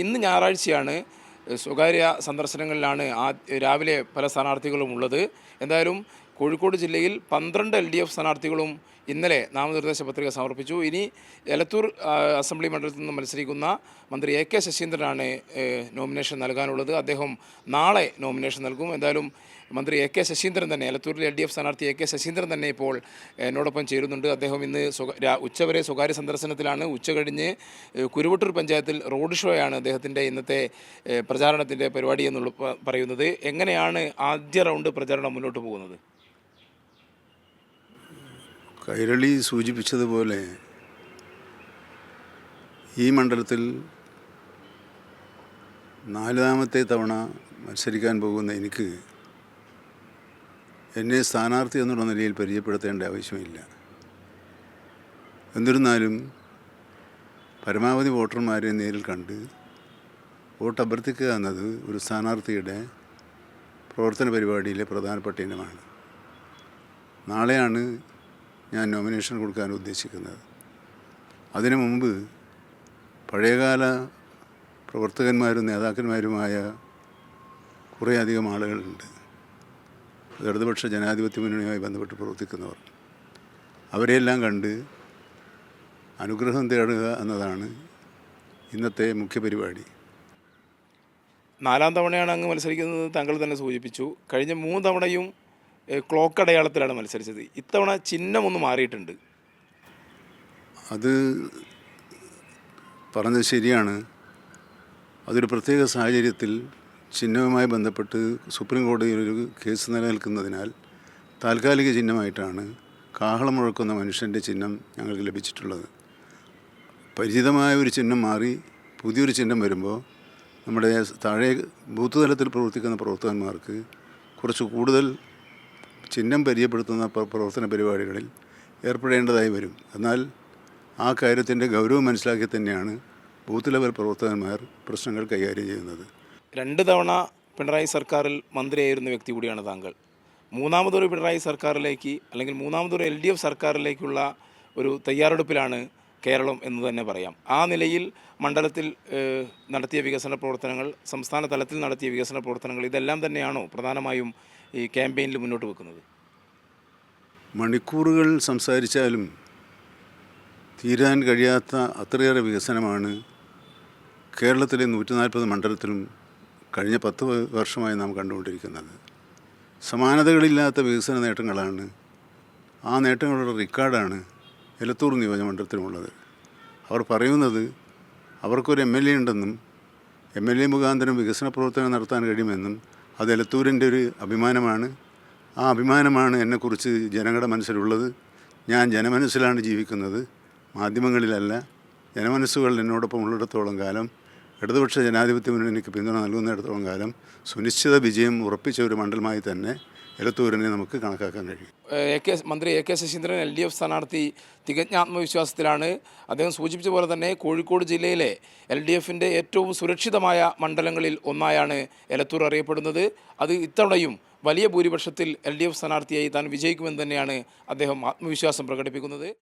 ഇന്ന് ഞായറാഴ്ചയാണ്. സ്വകാര്യ സന്ദർശനങ്ങളിലാണ് രാവിലെ പല സ്ഥാനാർത്ഥികളും ഉള്ളത്. എന്തായാലും കോഴിക്കോട് ജില്ലയിൽ 12 LDF സ്ഥാനാർത്ഥികളും ഇന്നലെ നാമനിർദ്ദേശ പത്രിക സമർപ്പിച്ചു. ഇനി എലത്തൂർ അസംബ്ലി മണ്ഡലത്തിൽ നിന്ന് മത്സരിക്കുന്ന മന്ത്രി AK ശശീന്ദ്രനാണ് നോമിനേഷൻ നൽകാനുള്ളത്. അദ്ദേഹം നാളെ നോമിനേഷൻ നൽകും. എന്തായാലും മന്ത്രി AK ശശീന്ദ്രൻ തന്നെ, എലത്തൂരിലെ LDF സ്ഥാനാർത്ഥി AK ശശീന്ദ്രൻ തന്നെ ഇപ്പോൾ എന്നോടൊപ്പം ചേരുന്നുണ്ട്. അദ്ദേഹം ഇന്ന് ഉച്ചവരെ സ്വകാര്യ സന്ദർശനത്തിലാണ്. ഉച്ച കഴിഞ്ഞ് കുരുവട്ടൂർ പഞ്ചായത്തിൽ റോഡ് ഷോയാണ് അദ്ദേഹത്തിൻ്റെ ഇന്നത്തെ പ്രചാരണത്തിൻ്റെ പരിപാടി എന്നുള്ള പറയുന്നത്. എങ്ങനെയാണ് ആദ്യ റൗണ്ട് പ്രചാരണം മുന്നോട്ട് പോകുന്നത്? കൈരളി സൂചിപ്പിച്ചതുപോലെ ഈ മണ്ഡലത്തിൽ 4ാമത്തെ തവണ മത്സരിക്കാൻ പോകുന്ന എനിക്ക് എന്നെ സ്ഥാനാർത്ഥി എന്നുള്ള നിലയിൽ പരിചയപ്പെടുത്തേണ്ട ആവശ്യമില്ല. എന്നിരുന്നാലും പരമാവധി വോട്ടർമാരെ നേരിൽ കണ്ട് വോട്ട് അഭ്യർത്ഥിക്കുക എന്നത് ഒരു സ്ഥാനാർത്ഥിയുടെ പ്രവർത്തന പരിപാടിയിലെ പ്രധാനപ്പെട്ട ഇനമാണ്. നാളെയാണ് ഞാൻ നോമിനേഷൻ കൊടുക്കാൻ ഉദ്ദേശിക്കുന്നത്. അതിനു മുമ്പ് പഴയകാല പ്രവർത്തകന്മാരും നേതാക്കന്മാരുമായ കുറേയധികം ആളുകളുണ്ട്. ഇടതുപക്ഷ ജനാധിപത്യ മുന്നണിയുമായി ബന്ധപ്പെട്ട് പ്രവർത്തിക്കുന്നവർ. അവരെയെല്ലാം കണ്ട് അനുഗ്രഹം തേടുക എന്നതാണ് ഇന്നത്തെ മുഖ്യ പരിപാടി. 4ാം തവണയാണ് അങ്ങ് മത്സരിക്കുന്നത്. താങ്കൾ തന്നെ സൂചിപ്പിച്ചു. കഴിഞ്ഞ 3 തവണയും ക്ലോക്ക് അടയാളത്തിലാണ് മത്സരിച്ചത്. ഇത്തവണ ചിഹ്നം ഒന്ന് മാറിയിട്ടുണ്ട്. അത് പറഞ്ഞത് ശരിയാണ്. അതൊരു പ്രത്യേക സാഹചര്യത്തിൽ ചിഹ്നവുമായി ബന്ധപ്പെട്ട് സുപ്രീം കോടതിയിൽ ഒരു കേസ് നിലനിൽക്കുന്നതിനാൽ താൽക്കാലിക ചിഹ്നമായിട്ടാണ് കാഹളം മുഴക്കുന്ന മനുഷ്യൻ്റെ ചിഹ്നം ഞങ്ങൾക്ക് ലഭിച്ചിട്ടുള്ളത്. പരിചിതമായ ഒരു ചിഹ്നം മാറി പുതിയൊരു ചിഹ്നം വരുമ്പോൾ നമ്മുടെ താഴെ ബൂത്ത് തലത്തിൽ പ്രവർത്തിക്കുന്ന പ്രവർത്തകന്മാർക്ക് കുറച്ച് കൂടുതൽ ചിഹ്നം പരിചയപ്പെടുത്തുന്ന പ്രവർത്തന പരിപാടികളിൽ ഏർപ്പെടേണ്ടതായി വരും. എന്നാൽ ആ കാര്യത്തിൻ്റെ ഗൗരവം മനസ്സിലാക്കി തന്നെയാണ് ബൂത്ത് ലെവൽ പ്രവർത്തകന്മാർ പ്രശ്നങ്ങൾ കൈകാര്യം ചെയ്യുന്നത്. 2 തവണ പിണറായി സർക്കാരിൽ മന്ത്രിയായിരുന്ന വ്യക്തി കൂടിയാണ് താങ്കൾ. 3ാമതൊരു പിണറായി സർക്കാരിലേക്ക്, അല്ലെങ്കിൽ 3ാമതൊരു LDF സർക്കാരിലേക്കുള്ള ഒരു തയ്യാറെടുപ്പിലാണ് കേരളം എന്ന് തന്നെ പറയാം. ആ നിലയിൽ മണ്ഡലത്തിൽ നടത്തിയ വികസന പ്രവർത്തനങ്ങൾ, സംസ്ഥാന തലത്തിൽ നടത്തിയ വികസന പ്രവർത്തനങ്ങൾ, ഇതെല്ലാം തന്നെയാണോ പ്രധാനമായും ഈ ക്യാമ്പയിനിൽ മുന്നോട്ട് വെക്കുന്നത്? മണിക്കൂറുകൾ സംസാരിച്ചാലും തീരാൻ കഴിയാത്ത അത്രയേറെ വികസനമാണ് കേരളത്തിലെ 140 മണ്ഡലത്തിലും കഴിഞ്ഞ 10 വർഷമായി നാം കണ്ടുകൊണ്ടിരിക്കുന്നത്. സമാനതകളില്ലാത്ത വികസന നേട്ടങ്ങളാണ്. ആ നേട്ടങ്ങളുടെ റെക്കോർഡാണ് എലത്തൂർ നിയോജകമണ്ഡലത്തിലുമുള്ളത്. അവർ പറയുന്നത് അവർക്കൊരു MLA ഉണ്ടെന്നും MLA മുഖാന്തരം വികസന പ്രവർത്തനം നടത്താൻ കഴിയുമെന്നും അത് എലത്തൂരിൻ്റെ ഒരു അഭിമാനമാണ്. ആ അഭിമാനമാണ് എന്നെക്കുറിച്ച് ജനങ്ങളുടെ മനസ്സിലുള്ളത്. ഞാൻ ജനമനസ്സിലാണ് ജീവിക്കുന്നത്, മാധ്യമങ്ങളിലല്ല. ജനമനസ്സുകൾ എന്നോടൊപ്പം ഉള്ളിടത്തോളം കാലം, ഇടതുപക്ഷ ജനാധിപത്യ മുന്നണിക്ക് പിന്തുണ നൽകുന്നിടത്തോളം കാലം സുനിശ്ചിത വിജയം ഉറപ്പിച്ച ഒരു മണ്ഡലമായി തന്നെ എലത്തൂരിനെ നമുക്ക് കണക്കാക്കാൻ കഴിയും. മന്ത്രി AK ശശീന്ദ്രൻ LDF സ്ഥാനാർത്ഥി തികഞ്ഞ ആത്മവിശ്വാസത്തിലാണ്. അദ്ദേഹം സൂചിപ്പിച്ച പോലെ തന്നെ കോഴിക്കോട് ജില്ലയിലെ LDFൻ്റെ ഏറ്റവും സുരക്ഷിതമായ മണ്ഡലങ്ങളിൽ ഒന്നായാണ് എലത്തൂർ അറിയപ്പെടുന്നത്. അത് ഇത്തവണയും വലിയ ഭൂരിപക്ഷത്തിൽ LDF സ്ഥാനാർത്ഥിയായി താൻ വിജയിക്കുമെന്ന് തന്നെയാണ് അദ്ദേഹം ആത്മവിശ്വാസം പ്രകടിപ്പിക്കുന്നത്.